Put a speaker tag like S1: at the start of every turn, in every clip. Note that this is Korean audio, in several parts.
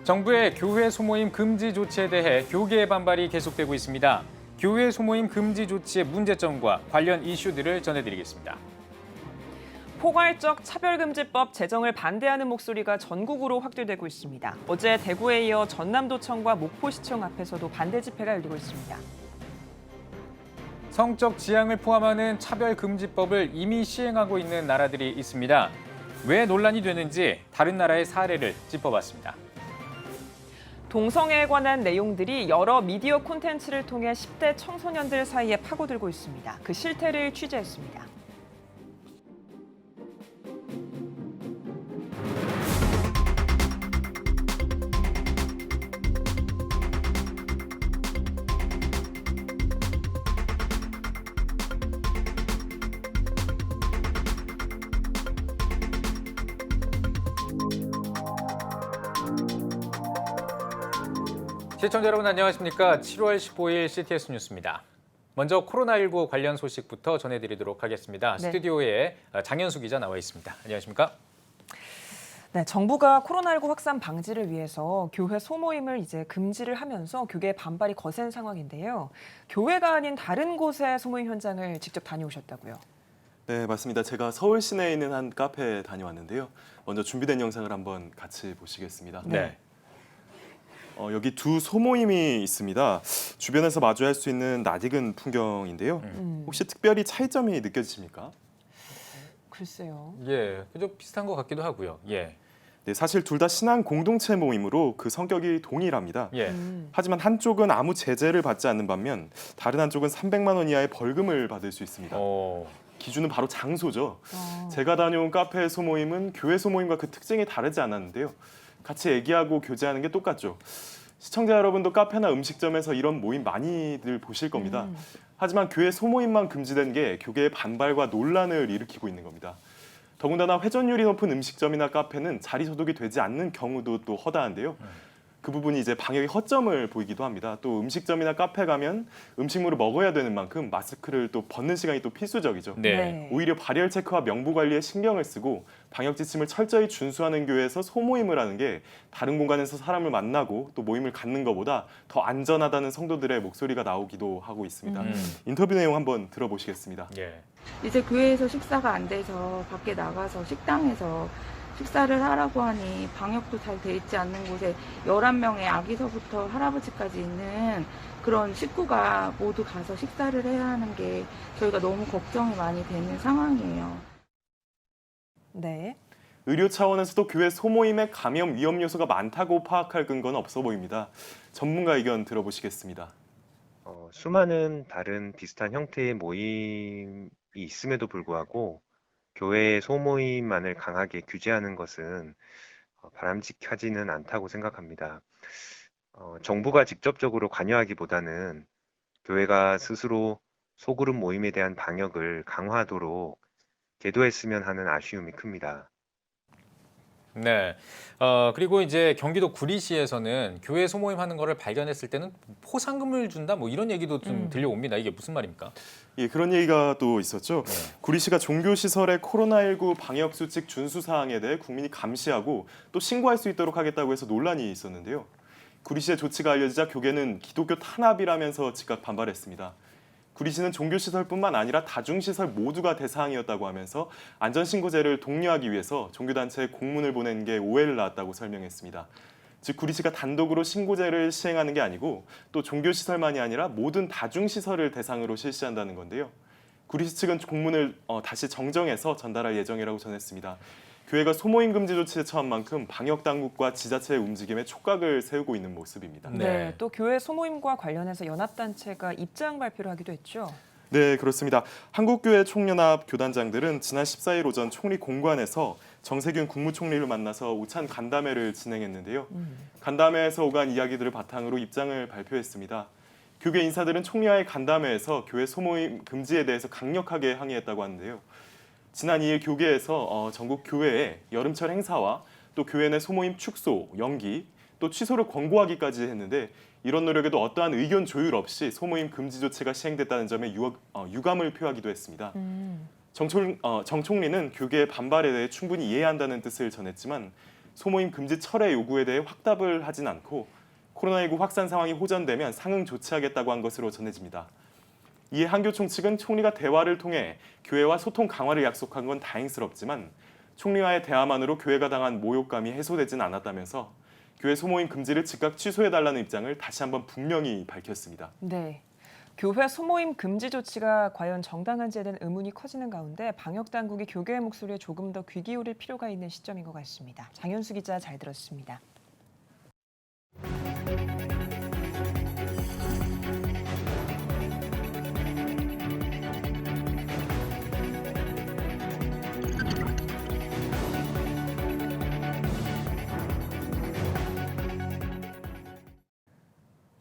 S1: 정부의 교회 소모임 금지 조치에 대해 교계의 반발이 계속되고 있습니다. 교회 소모임 금지 조치의 문제점과 관련 이슈들을 전해드리겠습니다.
S2: 포괄적 차별금지법 제정을 반대하는 목소리가 전국으로 확대되고 있습니다. 어제 대구에 이어 전남도청과 목포시청 앞에서도 반대 집회가 열리고 있습니다.
S1: 성적 지향을 포함하는 차별금지법을 이미 시행하고 있는 나라들이 있습니다. 왜 논란이 되는지 다른 나라의 사례를 짚어봤습니다.
S2: 동성애에 관한 내용들이 여러 미디어 콘텐츠를 통해 10대 청소년들 사이에 파고들고 있습니다. 그 실태를 취재했습니다.
S1: 시청자 여러분 안녕하십니까? 7월 15일 CTS 뉴스입니다. 먼저 코로나19 관련 소식부터 전해드리도록 하겠습니다.
S2: 네.
S1: 스튜디오에 장현수 기자 나와 있습니다. 안녕하십니까?
S2: 네, 정부가 코로나19 확산 방지를 위해서 교회 소모임을 이제 금지를 하면서 교계의 반발이 거센 상황인데요. 교회가 아닌 다른 곳의 소모임 현장을 직접 다녀오셨다고요?
S3: 네, 맞습니다. 제가 서울 시내에 있는 한 카페에 다녀왔는데요. 먼저 준비된 영상을 한번 같이 보시겠습니다.
S1: 네.
S3: 여기 두 소모임이 있습니다. 주변에서 마주할 수 있는 낯익은 풍경인데요. 혹시 특별히 차이점이 느껴지십니까?
S2: 글쎄요.
S1: 예, 좀 비슷한 것 같기도 하고요. 예.
S3: 네, 사실 둘 다 신앙 공동체 모임으로 그 성격이 동일합니다.
S1: 예.
S3: 하지만 한쪽은 아무 제재를 받지 않는 반면 다른 한쪽은 300만 원 이하의 벌금을 받을 수 있습니다. 기준은 바로 장소죠. 제가 다녀온 카페 소모임은 교회 소모임과 그 특징이 다르지 않았는데요. 같이 얘기하고 교제하는 게 똑같죠. 시청자 여러분도 카페나 음식점에서 이런 모임 많이들 보실 겁니다. 하지만 교회 소모임만 금지된 게 교계의 반발과 논란을 일으키고 있는 겁니다. 더군다나 회전율이 높은 음식점이나 카페는 자리 소독이 되지 않는 경우도 또 허다한데요. 그 부분이 이제 방역의 허점을 보이기도 합니다. 또 음식점이나 카페 가면 음식물을 먹어야 되는 만큼 마스크를 또 벗는 시간이 또 필수적이죠.
S1: 네.
S3: 오히려 발열 체크와 명부 관리에 신경을 쓰고 방역 지침을 철저히 준수하는 교회에서 소모임을 하는 게 다른 공간에서 사람을 만나고 또 모임을 갖는 것보다 더 안전하다는 성도들의 목소리가 나오기도 하고 있습니다. 인터뷰 내용 한번 들어보시겠습니다.
S1: 예.
S4: 이제 교회에서 식사가 안 돼서 밖에 나가서 식당에서 식사를 하라고 하니 방역도 잘 돼 있지 않는 곳에 11명의 아기서부터 할아버지까지 있는 그런 식구가 모두 가서 식사를 해야 하는 게 저희가 너무 걱정이 많이 되는 상황이에요.
S2: 네.
S3: 의료 차원에서도 교회 소모임에 감염 위험 요소가 많다고 파악할 근거는 없어 보입니다. 전문가 의견 들어보시겠습니다.
S5: 수많은 다른 비슷한 형태의 모임이 있음에도 불구하고 교회의 소모임만을 강하게 규제하는 것은 바람직하지는 않다고 생각합니다. 정부가 직접적으로 관여하기보다는 교회가 스스로 소그룹 모임에 대한 방역을 강화하도록 계도했으면 하는 아쉬움이 큽니다.
S1: 네. 그리고 이제 경기도 구리시에서는 교회 소모임 하는 거를 발견했을 때는 포상금을 준다 뭐 이런 얘기도 좀 들려옵니다. 이게 무슨 말입니까?
S3: 예, 그런 얘기가 또 있었죠. 구리시가 종교시설의 코로나19 방역수칙 준수 사항에 대해 국민이 감시하고 또 신고할 수 있도록 하겠다고 해서 논란이 있었는데요. 구리시의 조치가 알려지자 교계는 기독교 탄압이라면서 즉각 반발했습니다. 구리시는 종교시설뿐만 아니라 다중시설 모두가 대상이었다고 하면서 안전신고제를 독려하기 위해서 종교단체에 공문을 보낸 게 오해를 낳았다고 설명했습니다. 즉 구리시가 단독으로 신고제를 시행하는 게 아니고 또 종교시설만이 아니라 모든 다중시설을 대상으로 실시한다는 건데요. 구리시 측은 공문을 다시 정정해서 전달할 예정이라고 전했습니다. 교회가 소모임 금지 조치에 처한 만큼 방역당국과 지자체의 움직임에 촉각을 세우고 있는 모습입니다.
S2: 네. 또 교회 소모임과 관련해서 연합단체가 입장 발표를 하기도 했죠.
S3: 네, 그렇습니다. 한국교회 총연합 교단장들은 지난 14일 오전 총리 공관에서 정세균 국무총리를 만나서 오찬 간담회를 진행했는데요. 간담회에서 오간 이야기들을 바탕으로 입장을 발표했습니다. 교계 인사들은 총리와의 간담회에서 교회 소모임 금지에 대해서 강력하게 항의했다고 하는데요. 지난 2일 교계에서 전국 교회에 여름철 행사와 또 교회 내 소모임 축소, 연기, 또 취소를 권고하기까지 했는데 이런 노력에도 어떠한 의견 조율 없이 소모임 금지 조치가 시행됐다는 점에 유감을 표하기도 했습니다. 정 총리는 교계의 반발에 대해 충분히 이해한다는 뜻을 전했지만 소모임 금지 철회 요구에 대해 확답을 하진 않고 코로나19 확산 상황이 호전되면 상응 조치하겠다고 한 것으로 전해집니다. 이에 한교총 측은 총리가 대화를 통해 교회와 소통 강화를 약속한 건 다행스럽지만 총리와의 대화만으로 교회가 당한 모욕감이 해소되진 않았다면서 교회 소모임 금지를 즉각 취소해달라는 입장을 다시 한번 분명히 밝혔습니다.
S2: 네. 교회 소모임 금지 조치가 과연 정당한지에 대한 의문이 커지는 가운데 방역 당국이 교계의 목소리에 조금 더 귀 기울일 필요가 있는 시점인 것 같습니다. 장현수 기자 잘 들었습니다.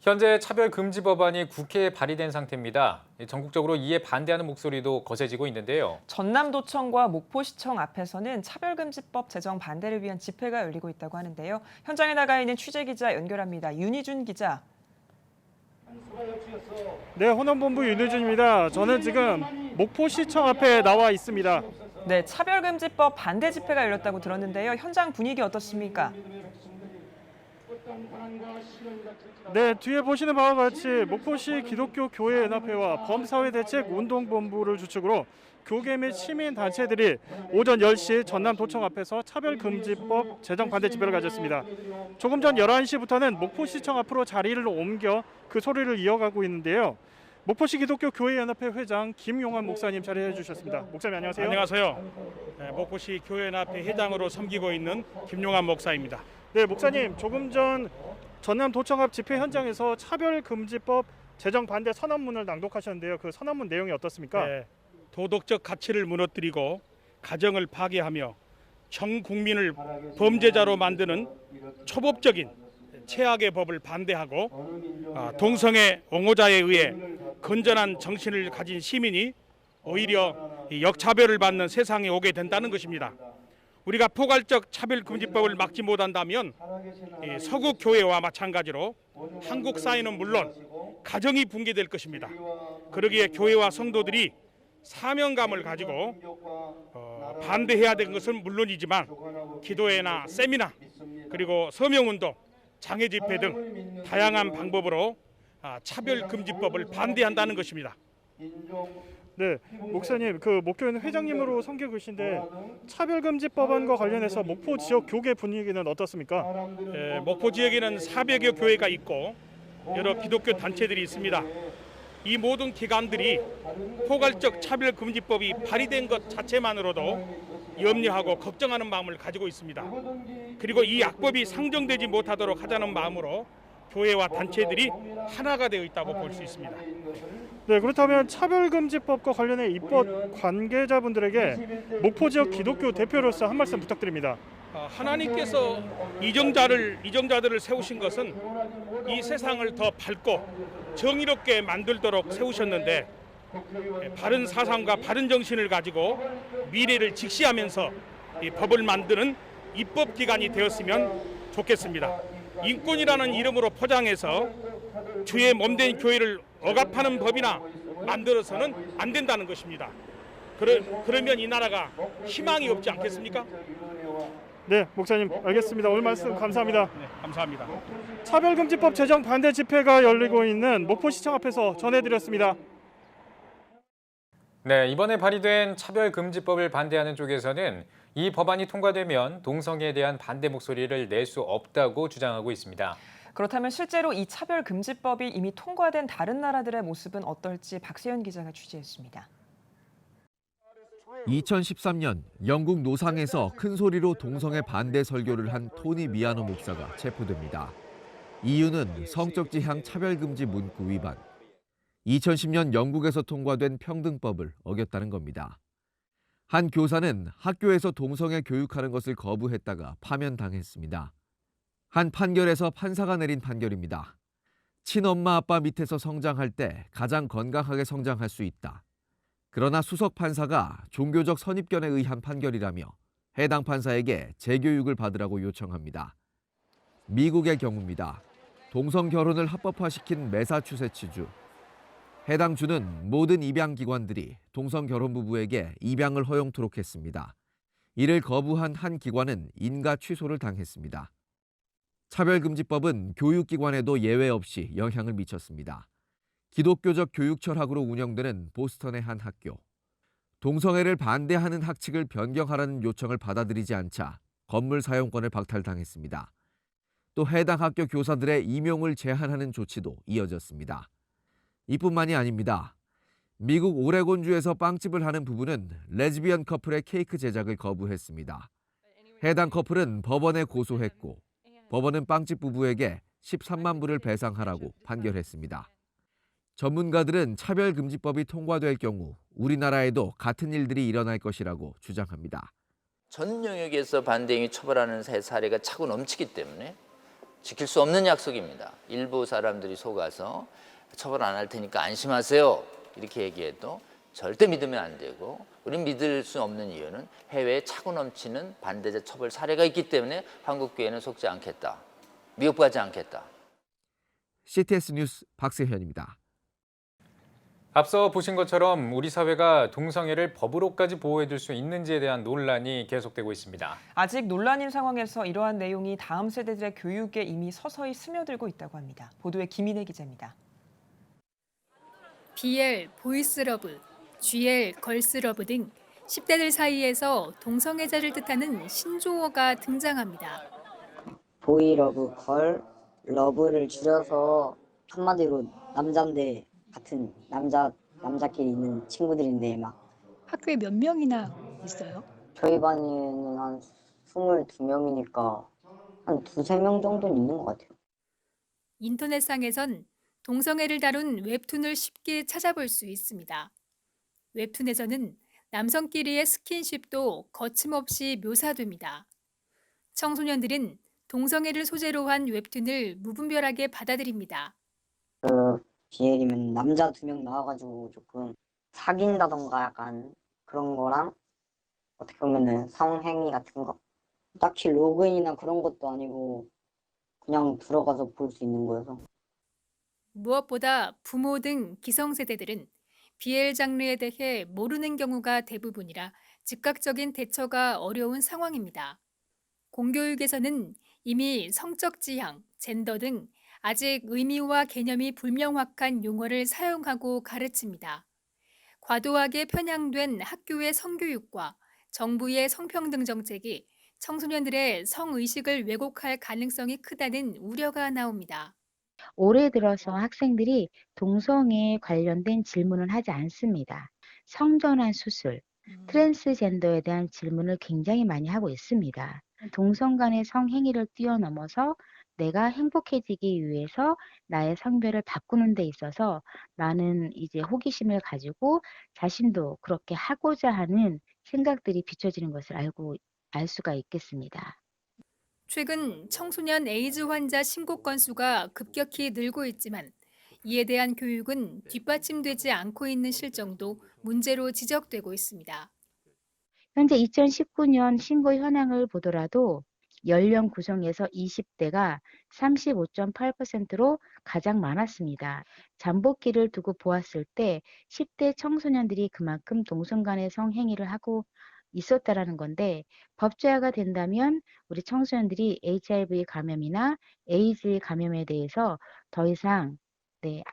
S1: 현재 차별금지 법안이 국회에 발의된 상태입니다. 전국적으로 이에 반대하는 목소리도 거세지고 있는데요.
S2: 전남도청과 목포시청 앞에서는 차별금지법 제정 반대를 위한 집회가 열리고 있다고 하는데요. 현장에 나가 있는 취재기자 연결합니다. 윤희준 기자.
S6: 네, 호남본부 윤희준입니다. 저는 지금 목포시청 앞에 나와 있습니다.
S2: 네, 차별금지법 반대 집회가 열렸다고 들었는데요. 현장 분위기 어떻습니까?
S6: 네, 뒤에 보시는 바와 같이 목포시 기독교 교회 연합회와 범사회대책운동본부를 주축으로 교계 및 시민단체들이 오전 10시 전남도청 앞에서 차별금지법 제정 반대 집회를 가졌습니다. 조금 전 11시부터는 목포시청 앞으로 자리를 옮겨 그 소리를 이어가고 있는데요. 목포시 기독교 교회연합회 회장 김용환 목사님 자리해 주셨습니다. 목사님 안녕하세요.
S7: 안녕하세요. 목포시 교회연합회 회장으로 섬기고 있는 김용환 목사입니다.
S6: 네, 목사님 조금 전 전남도청 앞 집회 현장에서 차별금지법 제정 반대 선언문을 낭독하셨는데요. 그 선언문 내용이 어떻습니까?
S7: 네, 도덕적 가치를 무너뜨리고 가정을 파괴하며 전 국민을 범죄자로 만드는 초법적인 최악의 법을 반대하고 동성애 옹호자에 의해 건전한 정신을 가진 시민이 오히려 역차별을 받는 세상에 오게 된다는 것입니다. 우리가 포괄적 차별금지법을 막지 못한다면 서구 교회와 마찬가지로 한국 사회는 물론 가정이 붕괴될 것입니다. 그러기에 교회와 성도들이 사명감을 가지고 반대해야 되는 것은 물론이지만 기도회나 세미나 그리고 서명운동, 장애 집회 등 다양한 방법으로 차별금지법을 반대한다는 것입니다.
S6: 네, 목사님 그 목교회는 회장님으로 섬기고 계신데 차별금지법안과 관련해서 목포 지역 교계 분위기는 어떻습니까?
S7: 목포 지역에는 400여 교회가 있고 여러 기독교 단체들이 있습니다. 이 모든 기관들이 포괄적 차별금지법이 발의된 것 자체만으로도 염려하고 걱정하는 마음을 가지고 있습니다. 그리고 이 악법이 상정되지 못하도록 하자는 마음으로 교회와 단체들이 하나가 되어 있다고 볼 수 있습니다.
S6: 네, 그렇다면 차별금지법과 관련해 입법 관계자분들에게 목포 지역 기독교 대표로서 한 말씀 부탁드립니다.
S7: 하나님께서 이정자들을 세우신 것은 이 세상을 더 밝고 정의롭게 만들도록 세우셨는데 바른 사상과 바른 정신을 가지고 미래를 직시하면서 이 법을 만드는 입법기관이 되었으면 좋겠습니다. 인권이라는 이름으로 포장해서 주의 몸된 교회를 억압하는 법이나 만들어서는 안 된다는 것입니다. 그러면 이 나라가 희망이 없지 않겠습니까?
S6: 네, 목사님 알겠습니다. 오늘 말씀 감사합니다.
S7: 네, 감사합니다.
S6: 차별금지법 제정 반대 집회가 열리고 있는 목포시청 앞에서 전해드렸습니다.
S1: 네, 이번에 발의된 차별금지법을 반대하는 쪽에서는 이 법안이 통과되면 동성애에 대한 반대 목소리를 낼 수 없다고 주장하고 있습니다.
S2: 그렇다면 실제로 이 차별금지법이 이미 통과된 다른 나라들의 모습은 어떨지 박세현 기자가 취재했습니다.
S8: 2013년 영국 노상에서 큰 소리로 동성애 반대 설교를 한 토니 미아노 목사가 체포됩니다. 이유는 성적 지향 차별금지 문구 위반. 2010년 영국에서 통과된 평등법을 어겼다는 겁니다. 한 교사는 학교에서 동성애 교육하는 것을 거부했다가 파면당했습니다. 한 판결에서 판사가 내린 판결입니다. 친엄마 아빠 밑에서 성장할 때 가장 건강하게 성장할 수 있다. 그러나 수석 판사가 종교적 선입견에 의한 판결이라며 해당 판사에게 재교육을 받으라고 요청합니다. 미국의 경우입니다. 동성 결혼을 합법화시킨 매사추세츠주. 해당 주는 모든 입양기관들이 동성 결혼 부부에게 입양을 허용토록 했습니다. 이를 거부한 한 기관은 인가 취소를 당했습니다. 차별금지법은 교육기관에도 예외 없이 영향을 미쳤습니다. 기독교적 교육 철학으로 운영되는 보스턴의 한 학교. 동성애를 반대하는 학칙을 변경하라는 요청을 받아들이지 않자 건물 사용권을 박탈당했습니다. 또 해당 학교 교사들의 임용을 제한하는 조치도 이어졌습니다. 이뿐만이 아닙니다. 미국 오레곤주에서 빵집을 하는 부부는 레즈비언 커플의 케이크 제작을 거부했습니다. 해당 커플은 법원에 고소했고 법원은 빵집 부부에게 13만 불을 배상하라고 판결했습니다. 전문가들은 차별금지법이 통과될 경우 우리나라에도 같은 일들이 일어날 것이라고 주장합니다.
S9: 전 영역에서 반대 행위 처벌하는 사례가 차고 넘치기 때문에 지킬 수 없는 약속입니다. 일부 사람들이 속아서 처벌 안 할 테니까 안심하세요 이렇게 얘기해도 절대 믿으면 안 되고, 우린 믿을 수 없는 이유는 해외에 차고 넘치는 반대자 처벌 사례가 있기 때문에 한국 교회는 속지 않겠다, 미혹하지 않겠다.
S8: CTS 뉴스 박세현입니다.
S1: 앞서 보신 것처럼 우리 사회가 동성애를 법으로까지 보호해줄 수 있는지에 대한 논란이 계속되고 있습니다.
S2: 아직 논란인 상황에서 이러한 내용이 다음 세대들의 교육에 이미 서서히 스며들고 있다고 합니다. 보도에 김인혜 기자입니다.
S10: BL, 보이스러브, GL, 걸스러브 등 10대들 사이에서 동성애자를 뜻하는 신조어가 등장합니다.
S11: 보이러브, 걸, 러브를 줄여서 한마디로 남잔데 같은 남자끼리 있는 친구들인데 막
S12: 학교에 몇 명이나 있어요?
S11: 저희 반에는 한 22명이니까 한 2-3명 정도는 있는 것 같아요.
S10: 인터넷상에선 동성애를 다룬 웹툰을 쉽게 찾아볼 수 있습니다. 웹툰에서는 남성끼리의 스킨십도 거침없이 묘사됩니다. 청소년들은 동성애를 소재로 한 웹툰을 무분별하게 받아들입니다.
S11: BL이면 남자 2명 나와가지고 조금 사귄다던가 약간 그런 거랑 어떻게 보면은 성행위 같은 거, 딱히 로그인이나 그런 것도 아니고 그냥 들어가서 볼 수 있는 거여서.
S10: 무엇보다 부모 등 기성세대들은 BL 장르에 대해 모르는 경우가 대부분이라 즉각적인 대처가 어려운 상황입니다. 공교육에서는 이미 성적 지향, 젠더 등 아직 의미와 개념이 불명확한 용어를 사용하고 가르칩니다. 과도하게 편향된 학교의 성교육과 정부의 성평등 정책이 청소년들의 성의식을 왜곡할 가능성이 크다는 우려가 나옵니다.
S12: 올해 들어서 학생들이 동성애에 관련된 질문을 하지 않습니다. 성전환 수술, 트랜스젠더에 대한 질문을 굉장히 많이 하고 있습니다. 동성 간의 성행위를 뛰어넘어서 내가 행복해지기 위해서 나의 성별을 바꾸는 데 있어서 많은 이제 호기심을 가지고 자신도 그렇게 하고자 하는 생각들이 비춰지는 것을 알 수가 있겠습니다.
S10: 최근 청소년 에이즈 환자 신고 건수가 급격히 늘고 있지만 이에 대한 교육은 뒷받침되지 않고 있는 실정도 문제로 지적되고 있습니다.
S12: 현재 2019년 신고 현황을 보더라도 연령 구성에서 20대가 35.8%로 가장 많았습니다. 잠복기를 두고 보았을 때 10대 청소년들이 그만큼 동성 간의 성행위를 하고 있었다라는 건데, 법제화가 된다면 우리 청소년들이 HIV 감염이나 에이즈 감염에 대해서 더 이상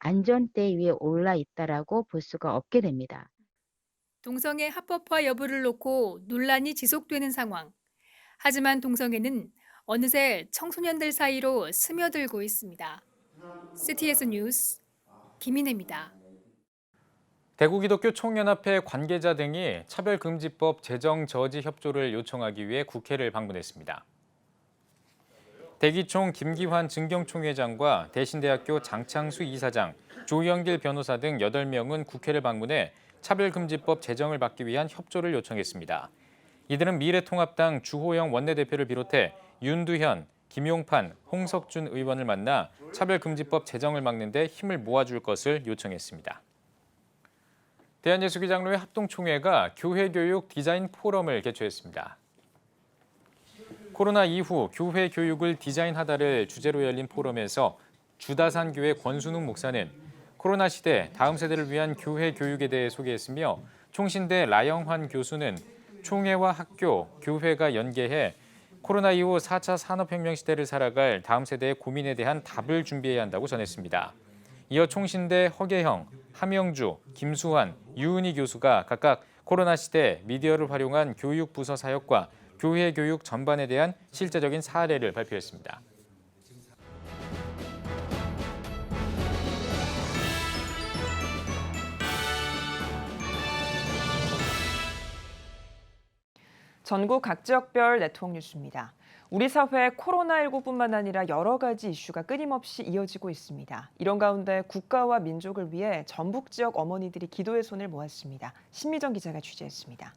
S12: 안전대 위에 올라 있다라고 볼 수가 없게 됩니다.
S10: 동성애 합법화 여부를 놓고 논란이 지속되는 상황. 하지만 동성애는 어느새 청소년들 사이로 스며들고 있습니다. CTS 뉴스 김인혜입니다.
S1: 대구기독교 총연합회 관계자 등이 차별금지법 제정 저지 협조를 요청하기 위해 국회를 방문했습니다. 대기총 김기환 증경총회장과 대신대학교 장창수 이사장, 조영길 변호사 등 8명은 국회를 방문해 차별금지법 제정을 받기 위한 협조를 요청했습니다. 이들은 미래통합당 주호영 원내대표를 비롯해 윤두현, 김용판, 홍석준 의원을 만나 차별금지법 제정을 막는 데 힘을 모아줄 것을 요청했습니다. 대한예수기장로회 합동총회가 교회교육 디자인 포럼을 개최했습니다. 코로나 이후 교회 교육을 디자인하다를 주제로 열린 포럼에서 주다산 교회 권순웅 목사는 코로나 시대 다음 세대를 위한 교회 교육에 대해 소개했으며, 총신대 라영환 교수는 총회와 학교, 교회가 연계해 코로나 이후 4차 산업혁명 시대를 살아갈 다음 세대의 고민에 대한 답을 준비해야 한다고 전했습니다. 이어 총신대 허계형, 함영주, 김수환, 유은희 교수가 각각 코로나 시대 미디어를 활용한 교육 부서 사역과 교회 교육 전반에 대한 실제적인 사례를 발표했습니다.
S2: 전국 각 지역별 네트워크 뉴스입니다. 우리 사회 코로나19뿐만 아니라 여러 가지 이슈가 끊임없이 이어지고 있습니다. 이런 가운데 국가와 민족을 위해 전북 지역 어머니들이 기도의 손을 모았습니다. 신미정 기자가 취재했습니다.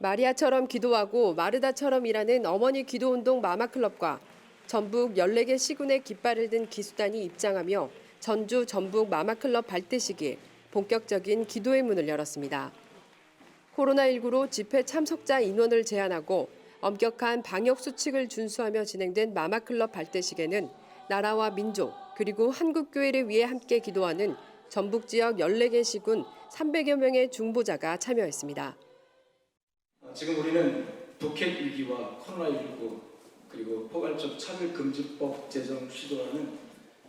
S13: 마리아처럼 기도하고 마르다처럼 일하는 어머니 기도운동 마마클럽과 전북 14개 시군의 깃발을 든 기수단이 입장하며 전주 전북 마마클럽 발대식이 본격적인 기도의 문을 열었습니다. 코로나19로 집회 참석자 인원을 제한하고 엄격한 방역 수칙을 준수하며 진행된 마마클럽 발대식에는 나라와 민족 그리고 한국교회를 위해 함께 기도하는 전북 지역 14개 시군 300여 명의 중보자가 참여했습니다.
S14: 지금 우리는 독핵 위기와 코로나19 그리고 포괄적 차별금지법 제정 시도라는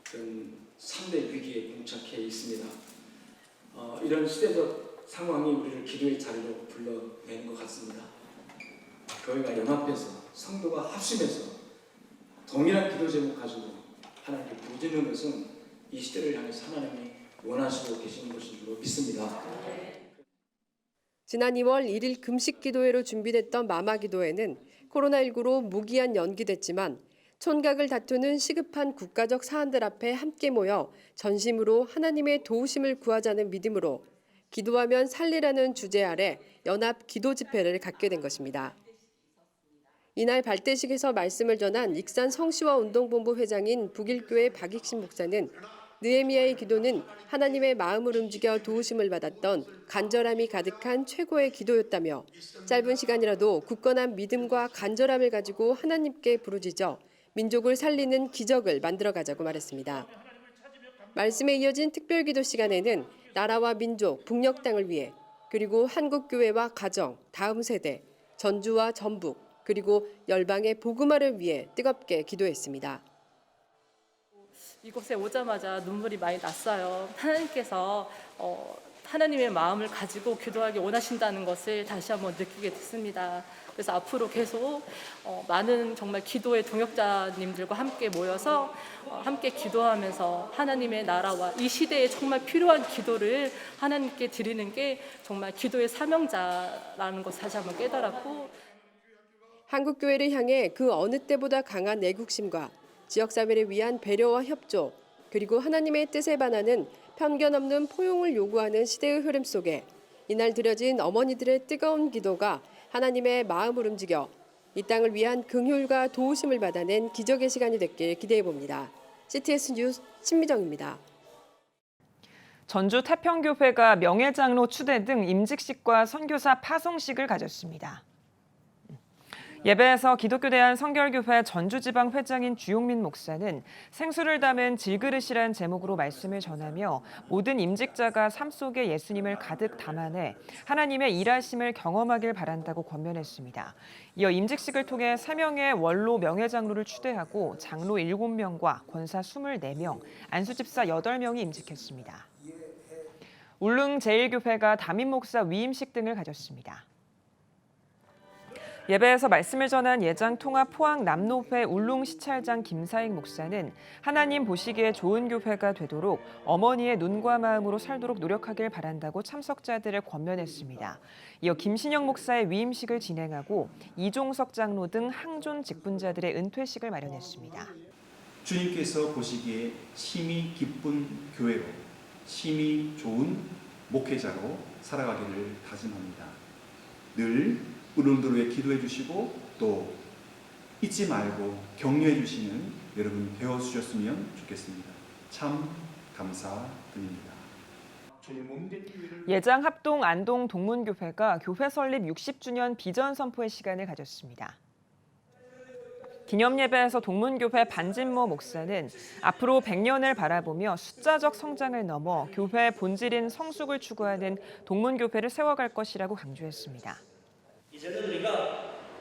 S14: 그런 3대 위기에 봉착해 있습니다. 이런 시대적 상황이 우리를 기도의 자리로 불러내는 것 같습니다. 교회가 연합해서 성도가 합심해서 동일한 기도 제목 가지고 하나님께 부르짖는 것은 이 시대를 향해서 하나님이 원하시고 계시는 것인 줄로 믿습니다.
S13: 지난 2월 1일 금식 기도회로 준비됐던 마마 기도회는 코로나19로 무기한 연기됐지만 촌각을 다투는 시급한 국가적 사안들 앞에 함께 모여 전심으로 하나님의 도우심을 구하자는 믿음으로 기도하면 살리라는 주제 아래 연합 기도 집회를 갖게 된 것입니다. 이날 발대식에서 말씀을 전한 익산 성시와 운동본부 회장인 북일교회 박익신 목사는 느헤미야의 기도는 하나님의 마음을 움직여 도우심을 받았던 간절함이 가득한 최고의 기도였다며 짧은 시간이라도 굳건한 믿음과 간절함을 가지고 하나님께 부르짖어 민족을 살리는 기적을 만들어가자고 말했습니다. 말씀에 이어진 특별기도 시간에는 나라와 민족, 북녘 땅을 위해 그리고 한국교회와 가정, 다음 세대, 전주와 전북, 그리고 열방의 복음화를 위해 뜨겁게 기도했습니다.
S15: 이곳에 오자마자 눈물이 많이 났어요. 하나님께서 하나님의 마음을 가지고 기도하기 원하신다는 것을 다시 한번 느끼게 됐습니다. 그래서 앞으로 계속 많은 정말 기도의 동역자님들과 함께 모여서 함께 기도하면서 하나님의 나라와 이 시대에 정말 필요한 기도를 하나님께 드리는 게 정말 기도의 사명자라는 것을 다시 한번 깨달았고
S13: 한국교회를 향해 그 어느 때보다 강한 애국심과 지역사회를 위한 배려와 협조, 그리고 하나님의 뜻에 반하는 편견 없는 포용을 요구하는 시대의 흐름 속에 이날 드려진 어머니들의 뜨거운 기도가 하나님의 마음을 움직여 이 땅을 위한 긍휼과 도우심을 받아낸 기적의 시간이 됐길 기대해봅니다. CTS 뉴스 신미정입니다.
S2: 전주 태평교회가 명예장로 추대 등 임직식과 선교사 파송식을 가졌습니다. 예배에서 기독교대한 성결교회 전주지방 회장인 주용민 목사는 생수를 담은 질그릇이란 제목으로 말씀을 전하며 모든 임직자가 삶 속에 예수님을 가득 담아내 하나님의 일하심을 경험하길 바란다고 권면했습니다. 이어 임직식을 통해 3명의 원로 명예장로를 추대하고 장로 7명과 권사 24명, 안수집사 8명이 임직했습니다. 울릉 제1교회가 담임 목사 위임식 등을 가졌습니다. 예배에서 말씀을 전한 예장통합 포항 남로회 울릉시찰장 김사익 목사는 하나님 보시기에 좋은 교회가 되도록 어머니의 눈과 마음으로 살도록 노력하길 바란다고 참석자들을 권면했습니다. 이어 김신영 목사의 위임식을 진행하고 이종석 장로 등 항존 직분자들의 은퇴식을 마련했습니다.
S16: 주님께서 보시기에 심히 기쁜 교회로, 심히 좋은 목회자로 살아가기를 다짐합니다. 늘 울릉도를 위해 기도해 주시고 또 잊지 말고 격려해 주시는 여러분 되어주셨으면 좋겠습니다. 참 감사드립니다.
S2: 예장 합동 안동 동문교회가 교회 설립 60주년 비전 선포의 시간을 가졌습니다. 기념 예배에서 동문교회 반진모 목사는 앞으로 100년을 바라보며 숫자적 성장을 넘어 교회의 본질인 성숙을 추구하는 동문교회를 세워갈 것이라고 강조했습니다.
S17: 이제는 우리가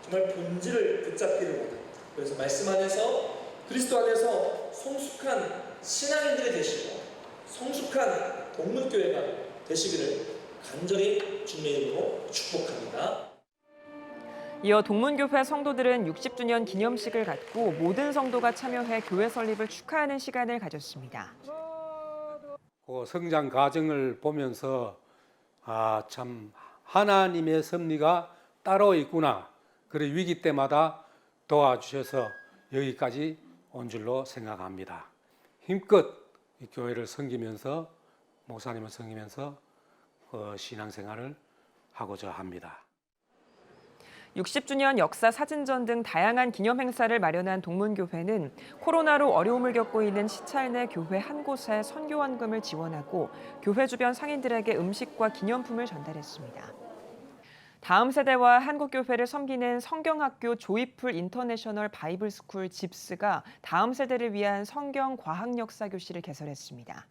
S17: 정말 본질을 붙잡기를 원합니다. 그래서 말씀 안에서 그리스도 안에서 성숙한 신앙인들이 되시고 성숙한 동문교회가 되시기를 간절히 주님의 이름으로 축복합니다.
S2: 이어 동문교회 성도들은 60주년 기념식을 갖고 모든 성도가 참여해 교회 설립을 축하하는 시간을 가졌습니다.
S18: 그 성장 과정을 보면서 참 하나님의 섭리가 따로 있구나. 그리고 위기 때마다 도와주셔서 여기까지 온 줄로 생각합니다. 힘껏 이 교회를 섬기면서 목사님을 섬기면서 신앙생활을 하고자 합니다.
S2: 60주년 역사 사진전 등 다양한 기념 행사를 마련한 동문교회는 코로나로 어려움을 겪고 있는 시찰 내 교회 한 곳에 선교원금을 지원하고 교회 주변 상인들에게 음식과 기념품을 전달했습니다. 다음 세대와 한국교회를 섬기는 성경학교 조이풀 인터내셔널 바이블스쿨 집스가 다음 세대를 위한 성경과학역사교실을 개설했습니다.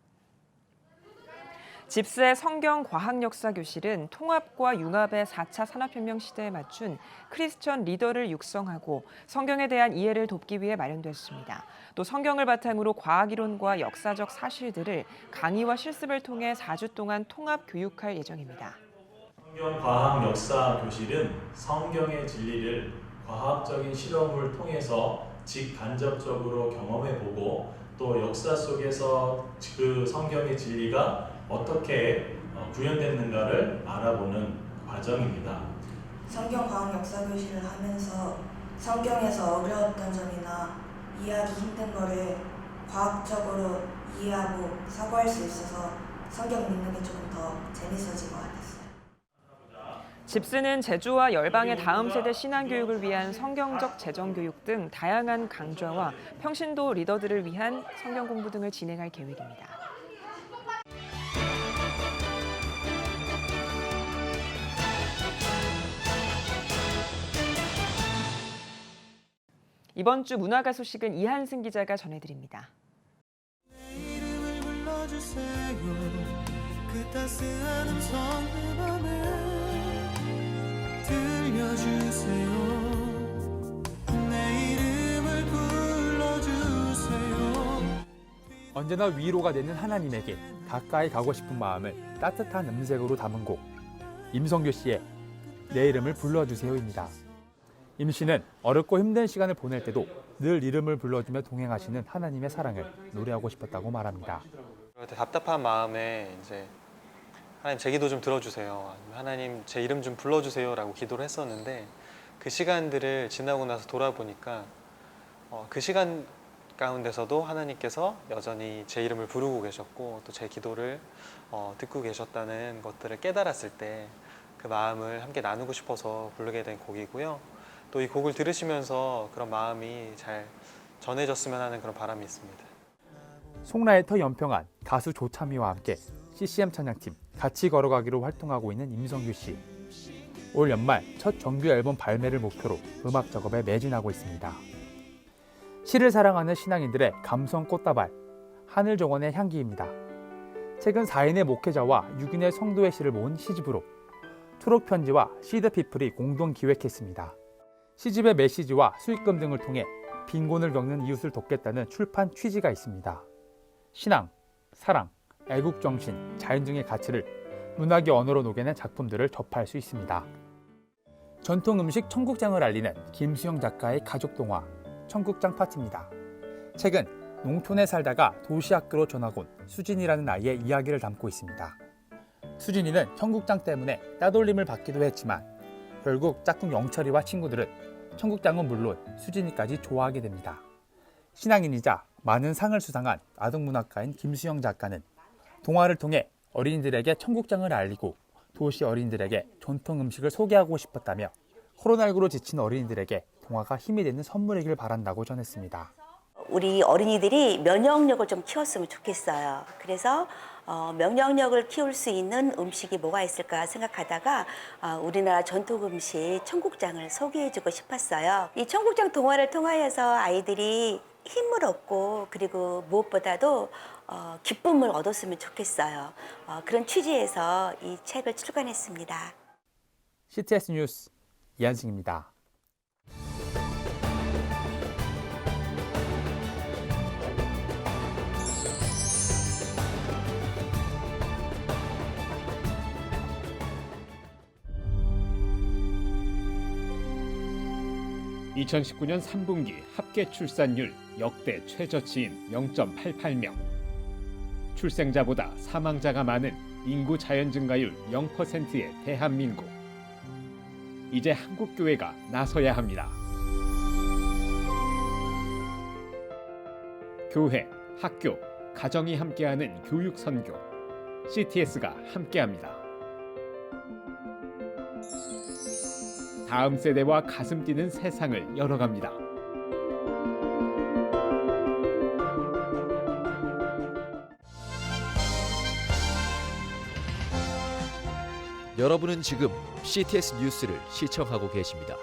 S2: 집스의 성경과학역사교실은 통합과 융합의 4차 산업혁명 시대에 맞춘 크리스천 리더를 육성하고 성경에 대한 이해를 돕기 위해 마련됐습니다. 또 성경을 바탕으로 과학이론과 역사적 사실들을 강의와 실습을 통해 4주 동안 통합 교육할 예정입니다.
S19: 성경과학역사교실은 성경의 진리를 과학적인 실험을 통해서 직간접적으로 경험해보고 또 역사 속에서 그 성경의 진리가 어떻게 구현됐는가를 알아보는 과정입니다.
S20: 성경과학역사교실을 하면서 성경에서 어려웠던 점이나 이해하기 힘든 거를 과학적으로 이해하고 사고할 수 있어서 성경 믿는 게 조금 더 재밌어진 것 같았어요.
S2: 집스는 제주와 열방의 다음 세대 신앙교육을 위한 성경적 재정교육 등 다양한 강좌와 평신도 리더들을 위한 성경 공부 등을 진행할 계획입니다. 이번 주 문화가 소식은 이한승 기자가 전해드립니다.
S21: 언제나 위로가 되는 하나님에게 가까이 가고 싶은 마음을 따뜻한 음색으로 담은 곡 임성규 씨의 내 이름을 불러주세요입니다. 임 씨는 어렵고 힘든 시간을 보낼 때도 늘 이름을 불러주며 동행하시는 하나님의 사랑을 노래하고 싶었다고 말합니다.
S22: 답답한 마음에 이제 하나님 제 기도 좀 들어주세요. 하나님 제 이름 좀 불러주세요라고 기도를 했었는데 그 시간들을 지나고 나서 돌아보니까 그 시간 가운데서도 하나님께서 여전히 제 이름을 부르고 계셨고 또 제 기도를 듣고 계셨다는 것들을 깨달았을 때 그 마음을 함께 나누고 싶어서 부르게 된 곡이고요. 또 이 곡을 들으시면서 그런 마음이 잘 전해졌으면 하는 그런 바람이 있습니다.
S21: 송라이터 연평안 가수 조참이와 함께 CCM 찬양팀 같이 걸어가기로 활동하고 있는 임성규 씨. 올 연말 첫 정규 앨범 발매를 목표로 음악 작업에 매진하고 있습니다. 시를 사랑하는 신앙인들의 감성 꽃다발, 하늘정원의 향기입니다. 최근 4인의 목회자와 6인의 성도의 시를 모은 시집으로 초록편지와 시드피플이 공동 기획했습니다. 시집의 메시지와 수익금 등을 통해 빈곤을 겪는 이웃을 돕겠다는 출판 취지가 있습니다. 신앙, 사랑, 애국정신, 자연 등의 가치를 문학의 언어로 녹여낸 작품들을 접할 수 있습니다. 전통 음식 청국장을 알리는 김수영 작가의 가족동화 청국장 파티입니다. 책은 농촌에 살다가 도시학교로 전학 온 수진이라는 아이의 이야기를 담고 있습니다. 수진이는 청국장 때문에 따돌림을 받기도 했지만 결국 짝꿍 영철이와 친구들은 청국장은 물론 수진이까지 좋아하게 됩니다. 신앙인이자 많은 상을 수상한 아동문학가인 김수영 작가는 동화를 통해 어린이들에게 청국장을 알리고 도시 어린이들에게 전통 음식을 소개하고 싶었다며 코로나19로 지친 어린이들에게 동화가 힘이 되는 선물이길 바란다고 전했습니다.
S23: 우리 어린이들이 면역력을 좀 키웠으면 좋겠어요. 그래서
S4: 면역력을 키울 수 있는 음식이 뭐가 있을까 생각하다가 우리나라 전통 음식 청국장을 소개해주고 싶었어요. 이 청국장 동화를 통하여서 아이들이 힘을 얻고 그리고 무엇보다도 기쁨을 얻었으면 좋겠어요. 그런 취지에서 이 책을 출간했습니다.
S21: CTS 뉴스 이한승입니다.
S5: (2019년 3분기) 합계 출산율 역대 최저치인 0.88명. 출생자보다 사망자가 많은 인구 자연 증가율 0%의 대한민국. 이제 한국교회가 나서야 합니다. 교회, 학교, 가정이 함께하는 교육 선교. CTS가 함께합니다. 다음 세대와 가슴 뛰는 세상을 열어갑니다.
S8: 여러분은 지금 CTS 뉴스를 시청하고 계십니다.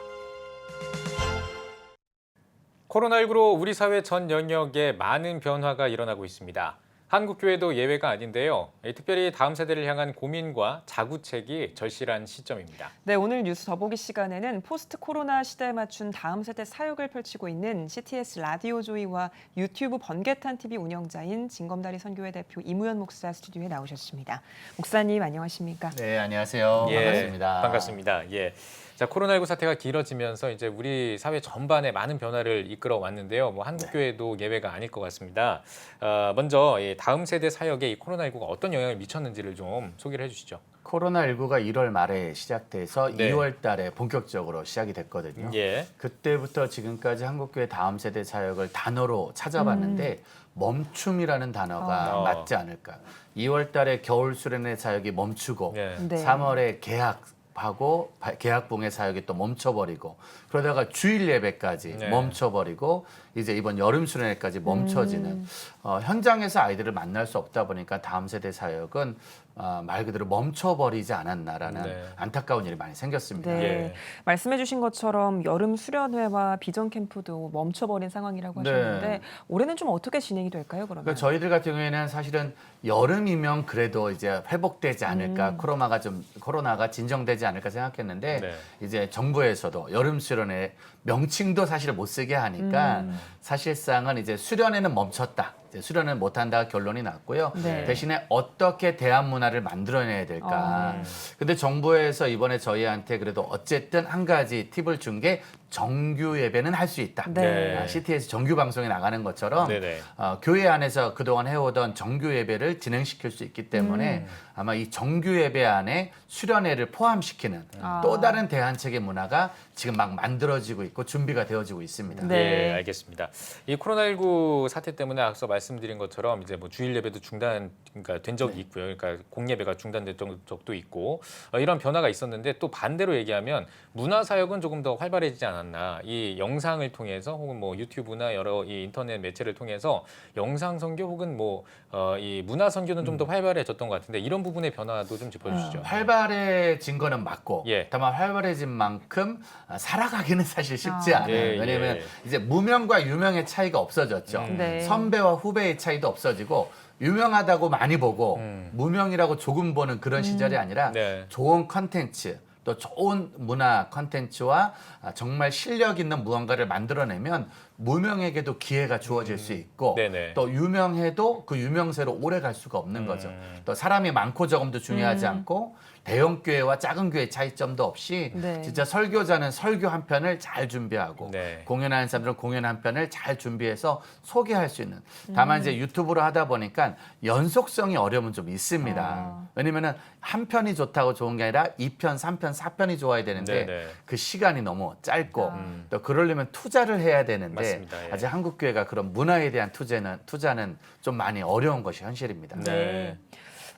S1: 코로나19로 우리 사회 전 영역에 많은 변화가 일어나고 있습니다. 한국교회도 예외가 아닌데요. 특별히 다음 세대를 향한 고민과 자구책이 절실한 시점입니다.
S2: 네, 오늘 뉴스 더보기 시간에는 포스트 코로나 시대에 맞춘 다음 세대 사역을 펼치고 있는 CTS 라디오 조이와 유튜브 번개탄 TV 운영자인 진검다리 선교회 대표 이무현 목사 스튜디오에 나오셨습니다. 목사님 안녕하십니까?
S23: 네, 안녕하세요. 반갑습니다.
S1: 반갑습니다. 예. 자, 코로나19 사태가 길어지면서 이제 우리 사회 전반에 많은 변화를 이끌어 왔는데요. 뭐 한국교회도 예외가 아닐 것 같습니다. 먼저 다음 세대 사역에 이 코로나19가 어떤 영향을 미쳤는지를 좀 소개를 해주시죠.
S23: 코로나19가 1월 말에 시작돼서
S1: 네.
S23: 2월 달에 본격적으로 시작이 됐거든요.
S1: 예.
S23: 그때부터 지금까지 한국교회 다음 세대 사역을 단어로 찾아봤는데 멈춤이라는 단어가 맞지 않을까. 2월 달에 겨울 수련회 사역이 멈추고
S2: 네.
S23: 3월에 계약하고 계약봉의 사역이 또 멈춰버리고 그러다가 주일 예배까지
S1: 네.
S23: 멈춰버리고 이제 이번 여름 수련회까지 멈춰지는 현장에서 아이들을 만날 수 없다 보니까 다음 세대 사역은 말 그대로 멈춰버리지 않았나라는
S1: 네.
S23: 안타까운 일이 많이 생겼습니다.
S2: 네, 말씀해 주신 것처럼 여름 수련회와 비전 캠프도 멈춰버린 상황이라고 하셨는데
S23: 네.
S2: 올해는 좀 어떻게 진행이 될까요, 그러면?
S23: 그러니까 저희들 같은 경우에는 사실은 여름이면 그래도 이제 회복되지 않을까, 코로나가 진정되지 않을까 생각했는데
S1: 네.
S23: 이제 정부에서도 여름 수련회 명칭도 사실 못 쓰게 하니까 사실상은 이제 수련회는 멈췄다. 이제 수련을 못한다 결론이 났고요.
S2: 네.
S23: 대신에 어떻게 대한 문화를 만들어내야 될까. 근데 정부에서 이번에 저희한테 그래도 어쨌든 한 가지 팁을 준 게 정규 예배는 할 수 있다.
S1: 네.
S23: CTS 정규 방송에 나가는 것처럼
S1: 네네.
S23: 교회 안에서 그동안 해오던 정규 예배를 진행시킬 수 있기 때문에 아마 이 정규 예배 안에 수련회를 포함시키는 또 다른 대안책의 문화가 지금 막 만들어지고 있고 준비가 되어지고 있습니다.
S1: 네, 알겠습니다. 이 코로나19 사태 때문에 앞서 말씀드린 것처럼 이제 뭐 주일 예배도 그러니까 된 적이 있고요. 그러니까 공예배가 중단된 적도 있고 이런 변화가 있었는데 또 반대로 얘기하면 문화 사역은 조금 더 활발해지지 않았나. 이 영상을 통해서 혹은 뭐 유튜브나 여러 이 인터넷 매체를 통해서 영상 선교 혹은 뭐 이 문화 선교는 좀 더 활발해졌던 것 같은데 이런 부분의 변화도 좀 짚어주시죠.
S23: 활발해진 거는 맞고 다만 활발해진 만큼 살아가기는 사실 쉽지 않아요. 왜냐하면 이제 무명과 유명의 차이가 없어졌죠.
S2: 네.
S23: 선배와 후배의 차이도 없어지고 유명하다고 많이 보고 무명이라고 조금 보는 그런 시절이 아니라 좋은 컨텐츠 또 좋은 문화 컨텐츠와 정말 실력 있는 무언가를 만들어내면 무명에게도 기회가 주어질 수 있고 또 유명해도 그 유명세로 오래 갈 수가 없는 거죠. 또 사람이 많고 적음도 중요하지 않고 대형 교회와 작은 교회 차이점도 없이 진짜 설교자는 설교 한 편을 잘 준비하고 공연하는 사람들은 공연 한 편을 잘 준비해서 소개할 수 있는. 다만 이제 유튜브로 하다 보니까 연속성이 어려움은 좀 있습니다. 왜냐면은 한 편이 좋다고 좋은 게 아니라 2편, 3편, 4편이 좋아야 되는데 그 시간이 너무 짧고 또 그러려면 투자를 해야 되는데 아직 한국 교회가 그런 문화에 대한 투자는 좀 많이 어려운 것이 현실입니다.
S2: 네.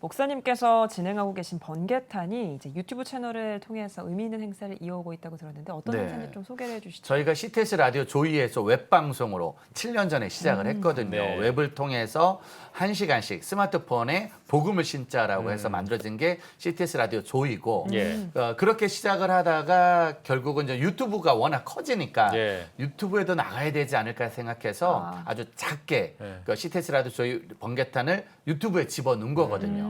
S2: 목사님께서 진행하고 계신 번개탄이 이제 유튜브 채널을 통해서 의미 있는 행사를 이어오고 있다고 들었는데 어떤
S23: 네.
S2: 행사인지 좀 소개를 해주시죠.
S23: 저희가 CTS 라디오 조이에서 웹방송으로 7년 전에 시작을 했거든요.
S1: 네.
S23: 웹을 통해서 1시간씩 스마트폰에 복음을 신자라고 해서 만들어진 게 CTS 라디오 조이고
S1: 예.
S23: 그렇게 시작을 하다가 결국은 이제 유튜브가 워낙 커지니까
S1: 예.
S23: 유튜브에도 나가야 되지 않을까 생각해서 아주 작게 그 CTS 라디오 조이 번개탄을 유튜브에 집어넣은 거거든요.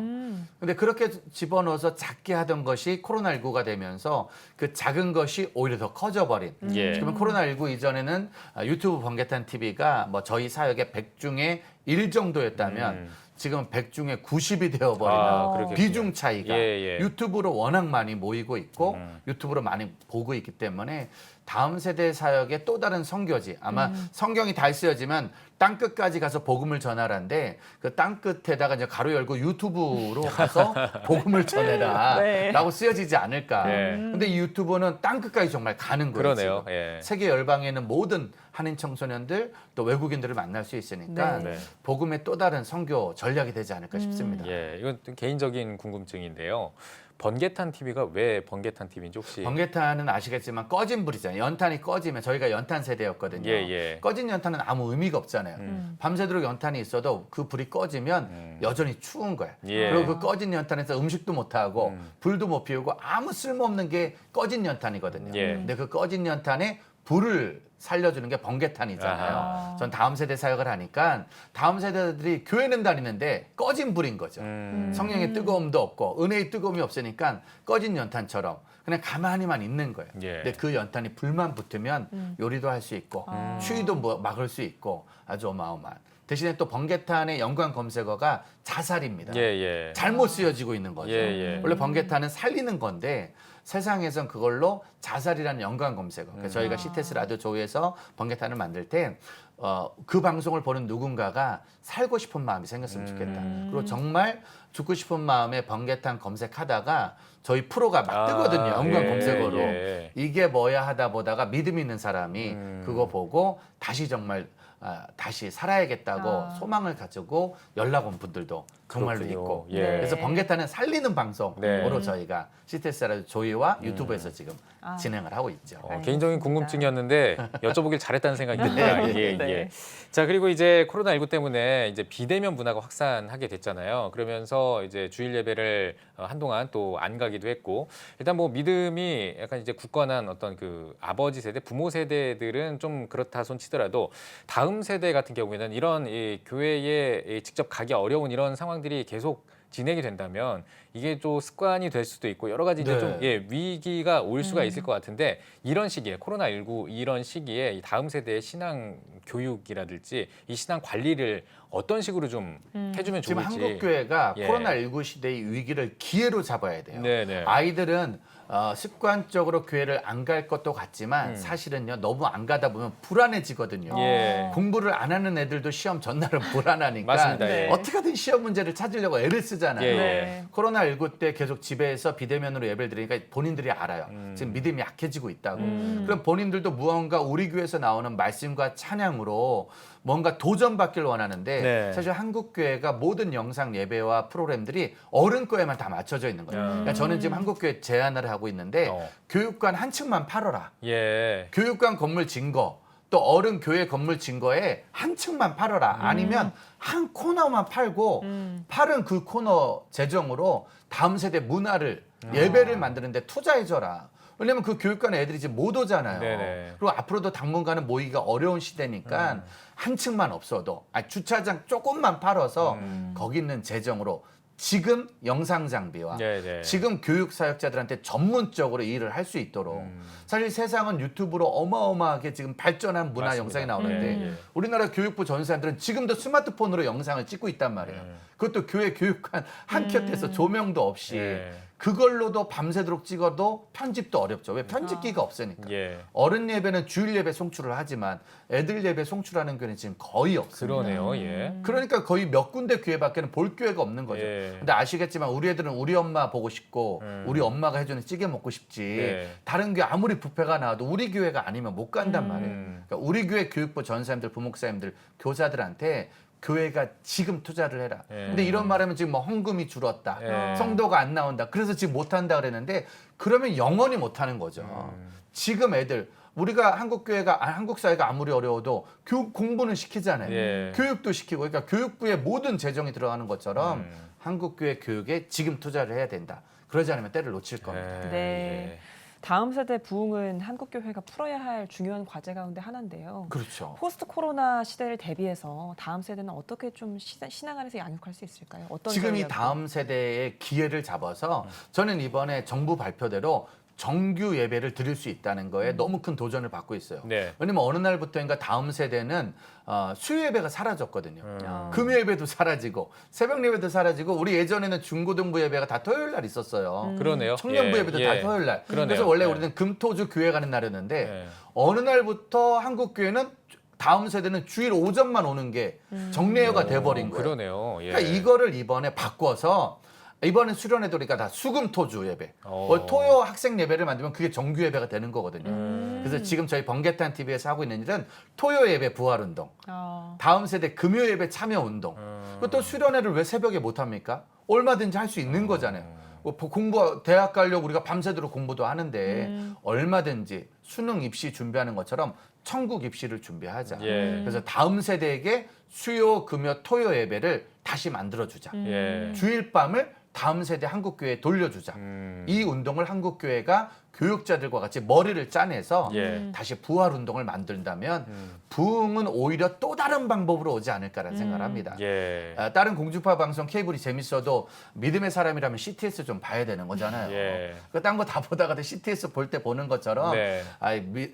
S23: 근데 그렇게 집어넣어서 작게 하던 것이 코로나19가 되면서 그 작은 것이 오히려 더 커져버린.
S1: 예.
S23: 그러면 코로나19 이전에는 유튜브 번개탄 TV가 뭐 저희 사역의 100 중에 1 정도였다면 지금 100 중에 90이 되어버리는 비중 차이가 유튜브로 워낙 많이 모이고 있고 유튜브로 많이 보고 있기 때문에 다음 세대 사역의 또 다른 선교지. 아마 성경이 다 쓰여지면 땅끝까지 가서 복음을 전하라인데 그 땅끝에다가 이제 가로 열고 유튜브로 가서 복음을 전해라
S1: 네.
S23: 라고 쓰여지지 않을까.
S1: 네.
S23: 근데 이 유튜브는 땅끝까지 정말 가는 거예요.
S1: 그러네요.
S23: 지금.
S1: 예.
S23: 세계 열방에 있는 모든 한인 청소년들 또 외국인들을 만날 수 있으니까
S1: 네.
S23: 복음의 또 다른 선교 전략이 되지 않을까 싶습니다.
S1: 예, 이건 좀 개인적인 궁금증인데요. 번개탄 TV가 왜 번개탄 TV인지 혹시?
S23: 번개탄은 아시겠지만 꺼진 불이잖아요. 연탄이 꺼지면 저희가 연탄 세대였거든요.
S1: 예.
S23: 꺼진 연탄은 아무 의미가 없잖아요. 밤새도록 연탄이 있어도 그 불이 꺼지면 여전히 추운 거야.
S1: 예.
S23: 그리고 그 꺼진 연탄에서 음식도 못 하고 불도 못 피우고 아무 쓸모없는 게 꺼진 연탄이거든요.
S1: 예.
S23: 근데 그 꺼진 연탄에 불을 살려주는 게 번개탄이잖아요.
S1: 아하.
S23: 전 다음 세대 사역을 하니까 다음 세대들이 교회는 다니는데 꺼진 불인 거죠. 성령의 뜨거움도 없고 은혜의 뜨거움이 없으니까 꺼진 연탄처럼 그냥 가만히만 있는 거예요.
S1: 예.
S23: 근데 그 연탄이 불만 붙으면 요리도 할 수 있고 추위도 막을 수 있고 아주 어마어마한. 대신에 또 번개탄의 연관 검색어가 자살입니다.
S1: 예.
S23: 잘못 쓰여지고 있는 거죠.
S1: 예.
S23: 원래 번개탄은 살리는 건데 세상에선 그걸로 자살이라는 연관 검색어. 그래서 저희가 CTS 라디오 조이에서 번개탄을 만들 때 그 방송을 보는 누군가가 살고 싶은 마음이 생겼으면 좋겠다. 그리고 정말 죽고 싶은 마음에 번개탄 검색하다가 저희 프로가 막 뜨거든요. 연관 검색어로. 이게 뭐야 하다 보다가 믿음 있는 사람이 그거 보고 다시 정말 다시 살아야겠다고 소망을 가지고 연락 온 분들도 정말로
S1: 그렇군요.
S23: 있고
S1: 예.
S23: 그래서 번개탄은 살리는 방송으로
S1: 네.
S23: 저희가 CTS 라디오 조이와 유튜브에서 지금 진행을 하고 있죠.
S1: 개인적인 궁금증이었는데 여쭤보길 잘했다는 생각이 듭니다.
S23: 네.
S1: 예. 자, 그리고 이제 코로나19 때문에 이제 비대면 문화가 확산하게 됐잖아요. 그러면서 이제 주일 예배를 한동안 또 안 가기도 했고, 일단 뭐 믿음이 약간 이제 굳건한 어떤 그 아버지 세대, 부모 세대들은 좀 그렇다 손 치더라도 다음 세대 같은 경우에는 이런 이 교회에 직접 가기 어려운 이런 상황들이 계속 진행이 된다면 이게 좀 습관이 될 수도 있고 여러 가지 이제 좀 위기가 올 수가 있을 것 같은데 이런 시기에 코로나19 이런 시기에 이 다음 세대의 신앙 교육이라든지 이 신앙 관리를 어떤 식으로 좀 해주면
S23: 지금
S1: 좋을지.
S23: 한국 교회가
S1: 예.
S23: 코로나19 시대의 위기를 기회로 잡아야 돼요.
S1: 네네.
S23: 아이들은 습관적으로 교회를 안 갈 것도 같지만 사실은요 너무 안 가다 보면 불안해지거든요.
S1: 예.
S23: 공부를 안 하는 애들도 시험 전날은 불안하니까
S1: 맞습니다. 예.
S23: 어떻게든 시험 문제를 찾으려고 애를 쓰잖아요.
S1: 예.
S23: 코로나19 때 계속 집에서 비대면으로 예배를 드리니까 본인들이 알아요. 지금 믿음이 약해지고 있다고. 그럼 본인들도 무언가 우리 교회에서 나오는 말씀과 찬양으로 뭔가 도전받기를 원하는데
S1: 네.
S23: 사실 한국 교회가 모든 영상 예배와 프로그램들이 어른 거에만 다 맞춰져 있는 거예요. 그러니까 저는 지금 한국 교회 제안을 하고 있는데 교육관 한 층만 팔아라.
S1: 예.
S23: 교육관 건물 증거 또 어른 교회 건물 증거에 한 층만 팔아라. 아니면 한 코너만 팔고 팔은 그 코너 재정으로 다음 세대 문화를 예배를 만드는데 투자해줘라. 왜냐면 그 교육관에 애들이 지금 못 오잖아요.
S1: 네네.
S23: 그리고 앞으로도 당분간은 모이기가 어려운 시대니까 한 층만 없어도 주차장 조금만 팔아서 거기 있는 재정으로 지금 영상 장비와
S1: 네네.
S23: 지금 교육 사역자들한테 전문적으로 일을 할 수 있도록 사실 세상은 유튜브로 어마어마하게 지금 발전한 문화
S1: 맞습니다.
S23: 영상이 나오는데 우리나라 교육부 전사들은 지금도 스마트폰으로 영상을 찍고 있단 말이에요. 그것도 교회 교육관 한 곁에서 조명도 없이 그걸로도 밤새도록 찍어도 편집도 어렵죠. 왜 편집기가 없으니까.
S1: 예.
S23: 어른 예배는 주일 예배 송출을 하지만 애들 예배 송출하는 교회는 지금 거의 없습니다.
S1: 그러네요. 예.
S23: 그러니까 거의 몇 군데 교회밖에는 볼 교회가 없는 거죠.
S1: 예.
S23: 근데 아시겠지만 우리 애들은 우리 엄마 보고 싶고 우리 엄마가 해주는 찌개 먹고 싶지
S1: 네.
S23: 다른 교회 아무리 뷔페가 나와도 우리 교회가 아니면 못 간단 말이에요. 그러니까 우리 교회 교육부 전사님들, 부목사님들, 교사들한테 교회가 지금 투자를 해라.
S1: 예.
S23: 근데 이런 말하면 지금 뭐 헌금이 줄었다.
S1: 예.
S23: 성도가 안 나온다. 그래서 지금 못한다 그랬는데 그러면 영원히 못하는 거죠. 지금 애들 우리가 한국 사회가 아무리 어려워도 공부는 시키잖아요.
S1: 예.
S23: 교육도 시키고 그러니까 교육부에 모든 재정이 들어가는 것처럼 한국교회 교육에 지금 투자를 해야 된다. 그러지 않으면 때를 놓칠 겁니다.
S2: 네. 다음 세대 부흥은 한국교회가 풀어야 할 중요한 과제 가운데 하나인데요.
S23: 그렇죠.
S2: 포스트 코로나 시대를 대비해서 다음 세대는 어떻게 좀 신앙 안에서 양육할 수 있을까요? 어떤
S23: 지금 이
S2: 전략으로?
S23: 다음 세대의 기회를 잡아서 저는 이번에 정부 발표대로 정규 예배를 드릴 수 있다는 거에 너무 큰 도전을 받고 있어요.
S1: 네.
S23: 왜냐면 어느 날부터인가 다음 세대는 수요 예배가 사라졌거든요. 금요 예배도 사라지고 새벽 예배도 사라지고 우리 예전에는 중고등부 예배가 다 토요일 날 있었어요.
S1: 그러네요.
S23: 청년부
S1: 예,
S23: 예배도
S1: 예.
S23: 다 토요일 날.
S1: 그러네요.
S23: 그래서 원래
S1: 예.
S23: 우리는 금토주 교회 가는 날이었는데
S1: 예.
S23: 어느 날부터 한국 교회는 다음 세대는 주일 오전만 오는 게 정례여가 돼버린 거예요.
S1: 그러네요. 예.
S23: 그러니까 이거를 이번에 바꿔서 이번에 수련회도 그러니까 다 수금토주 예배. 토요 학생 예배를 만들면 그게 정규 예배가 되는 거거든요. 그래서 지금 저희 번개탄 TV에서 하고 있는 일은 토요 예배 부활 운동, 다음 세대 금요 예배 참여 운동. 또 수련회를 왜 새벽에 못 합니까? 얼마든지 할 수 있는 거잖아요. 대학 가려고 우리가 밤새도록 공부도 하는데 얼마든지 수능 입시 준비하는 것처럼 천국 입시를 준비하자.
S1: 예.
S23: 그래서 다음 세대에게 수요, 금요, 토요 예배를 다시 만들어주자.
S1: 예.
S23: 주일 밤을 다음 세대 한국교회에 돌려주자. 이 운동을 한국교회가 교육자들과 같이 머리를 짜내서
S1: 예.
S23: 다시 부활 운동을 만든다면 부흥은 오히려 또 다른 방법으로 오지 않을까라는 생각을 합니다.
S1: 예.
S23: 다른 공중파 방송 케이블이 재밌어도 믿음의 사람이라면 CTS 좀 봐야 되는 거잖아요.
S1: 예.
S23: 딴 거 다 보다가도 CTS 볼 때 보는 것처럼
S1: 네.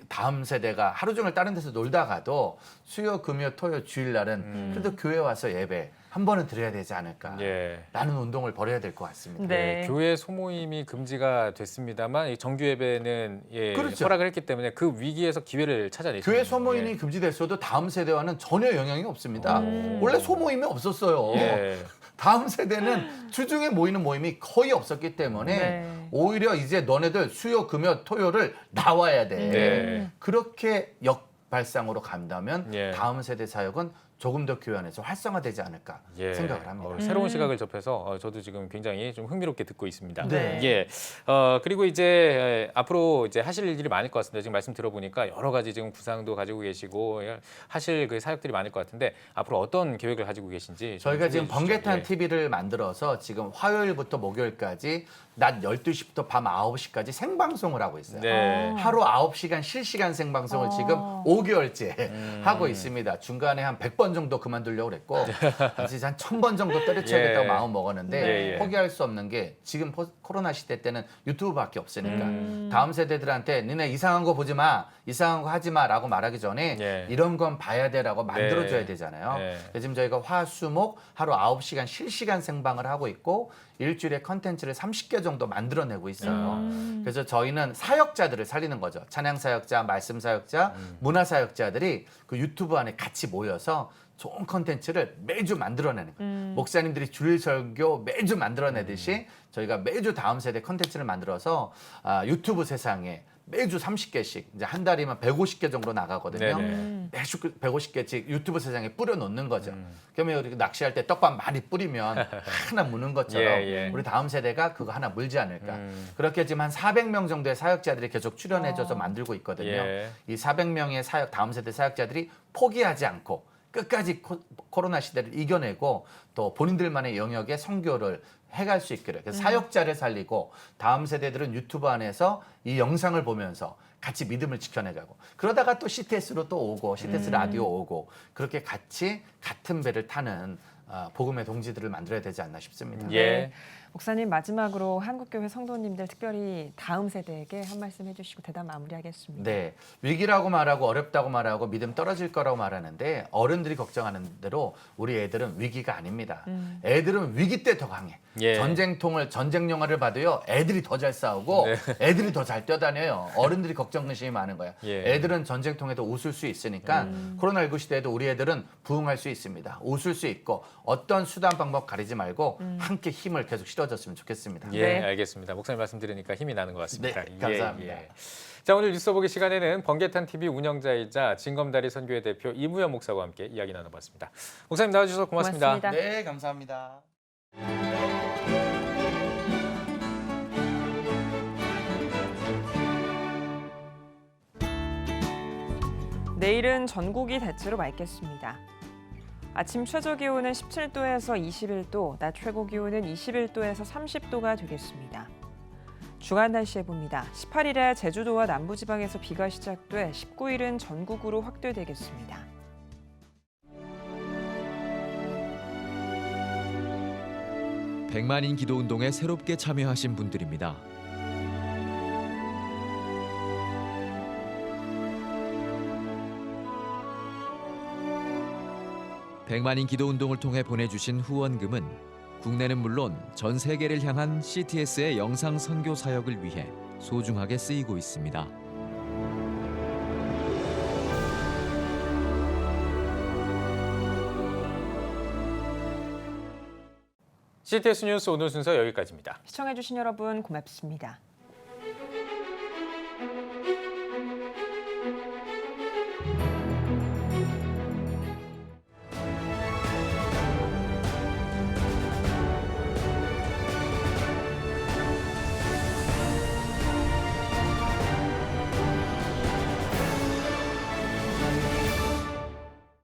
S23: 다음 세대가 하루 종일 다른 데서 놀다가도 수요, 금요, 토요, 주일날은 그래도 교회 와서 예배 한 번은 드려야 되지 않을까
S1: 예.
S23: 라는 운동을 벌여야 될 것 같습니다.
S2: 네.
S1: 교회 소모임이 금지가 됐습니다만 이 정규 예배는
S23: 그렇죠.
S1: 허락을 했기 때문에 그 위기에서 기회를 찾아내죠.
S23: 교회 소모임이 금지됐어도 다음 세대와는 전혀 영향이 없습니다. 원래 소모임이 없었어요.
S1: 예.
S23: 다음 세대는 주중에 모이는 모임이 거의 없었기 때문에
S2: 네.
S23: 오히려 이제 너네들 수요, 금요, 토요를 나와야 돼.
S1: 네.
S23: 그렇게 역발상으로 간다면
S1: 예.
S23: 다음 세대 사역은 조금 더 교회 안에서 활성화되지 않을까
S1: 예.
S23: 생각을 합니다.
S1: 새로운 시각을 접해서 저도 지금 굉장히 좀 흥미롭게 듣고 있습니다.
S23: 네.
S1: 예. 그리고 이제 앞으로 이제 하실 일이 많을 것 같습니다. 지금 말씀 들어보니까 여러 가지 지금 구상도 가지고 계시고 하실 그 사역들이 많을 것 같은데 앞으로 어떤 계획을 가지고 계신지 좀
S23: 저희가 지금
S1: 소개해 주시죠.
S23: 번개탄
S1: 예.
S23: TV를 만들어서 지금 화요일부터 목요일까지 낮 12시부터 밤 9시까지 생방송을 하고 있어요.
S1: 네.
S23: 하루 9시간 실시간 생방송을 지금 5개월째 하고 있습니다. 중간에 한 100번 정도 그만두려고 그랬고 진짜 한 1000번 정도 때려쳐야겠다고
S1: 예.
S23: 마음 먹었는데
S1: 예.
S23: 포기할 수 없는 게 지금 코로나 시대 때는 유튜브밖에 없으니까 다음 세대들한테 니네 이상한 거 보지 마, 이상한 거 하지 마 라고 말하기 전에
S1: 예.
S23: 이런 건 봐야 돼라고 만들어줘야
S1: 네.
S23: 되잖아요.
S1: 네.
S23: 그래서 지금 저희가 화수목 하루 9시간 실시간 생방을 하고 있고 일주일에 컨텐츠를 30개 정도 만들어내고 있어요. 그래서 저희는 사역자들을 살리는 거죠. 찬양 사역자, 말씀 사역자, 문화 사역자들이 그 유튜브 안에 같이 모여서 좋은 컨텐츠를 매주 만들어내는 거예요. 목사님들이 주일 설교 매주 만들어내듯이 저희가 매주 다음 세대 컨텐츠를 만들어서 유튜브 세상에 매주 30개씩 이제 한 달이면 150개 정도 나가거든요.
S1: 네네.
S23: 매주 150개씩 유튜브 세상에 뿌려놓는 거죠. 그러면 우리 낚시할 때 떡밥 많이 뿌리면 하나 무는 것처럼
S1: 예.
S23: 우리 다음 세대가 그거 하나 물지 않을까. 그렇게 지금 한 400명 정도의 사역자들이 계속 출연해줘서 만들고 있거든요.
S1: 예.
S23: 이 400명의 다음 세대 사역자들이 포기하지 않고 끝까지 코로나 시대를 이겨내고 또 본인들만의 영역에 선교를 해갈 수 있기를. 그래서 사역자를 살리고 다음 세대들은 유튜브 안에서 이 영상을 보면서 같이 믿음을 지켜내가고 그러다가 또 CTS로 또 오고 CTS 라디오 오고 그렇게 같이 같은 배를 타는 복음의 동지들을 만들어야 되지 않나 싶습니다.
S1: 예.
S2: 목사님 마지막으로 한국교회 성도님들 특별히 다음 세대에게 한 말씀 해주시고 대담 마무리하겠습니다.
S23: 네, 위기라고 말하고 어렵다고 말하고 믿음 떨어질 거라고 말하는데 어른들이 걱정하는 대로 우리 애들은 위기가 아닙니다. 애들은 위기 때 더 강해.
S1: 예.
S23: 전쟁 영화를 봐도요 애들이 더 잘 싸우고
S1: 네.
S23: 애들이 더 잘 뛰어다녀요. 어른들이 걱정 근심이 많은 거야.
S1: 예.
S23: 애들은 전쟁통에도 웃을 수 있으니까 코로나19 시대에도 우리 애들은 부흥할 수 있습니다. 웃을 수 있고 어떤 수단 방법 가리지 말고 함께 힘을 계속 실어줬으면 좋겠습니다.
S1: 예,
S2: 네.
S1: 알겠습니다. 목사님 말씀 들으니까 힘이 나는 것 같습니다.
S23: 네, 감사합니다.
S1: 자, 오늘 뉴스 보기 시간에는 번개탄 TV 운영자이자 진검다리 선교회 대표 이무현 목사와 함께 이야기 나눠봤습니다. 목사님 나와주셔서 고맙습니다.
S23: 네, 감사합니다.
S2: 내일은 전국이 대체로 맑겠습니다. 아침 최저 기온은 17도에서 21도, 낮 최고 기온은 21도에서 30도가 되겠습니다. 주간 날씨 해봅니다. 18일에 제주도와 남부지방에서 비가 시작돼 19일은 전국으로 확대되겠습니다.
S8: 백만인 기도운동에 새롭게 참여하신 분들입니다. 백만인 기도운동을 통해 보내주신 후원금은 국내는 물론 전 세계를 향한 CTS의 영상 선교 사역을 위해 소중하게 쓰이고 있습니다.
S1: CTS 뉴스 오늘 순서 여기까지입니다.
S2: 시청해주신 여러분 고맙습니다.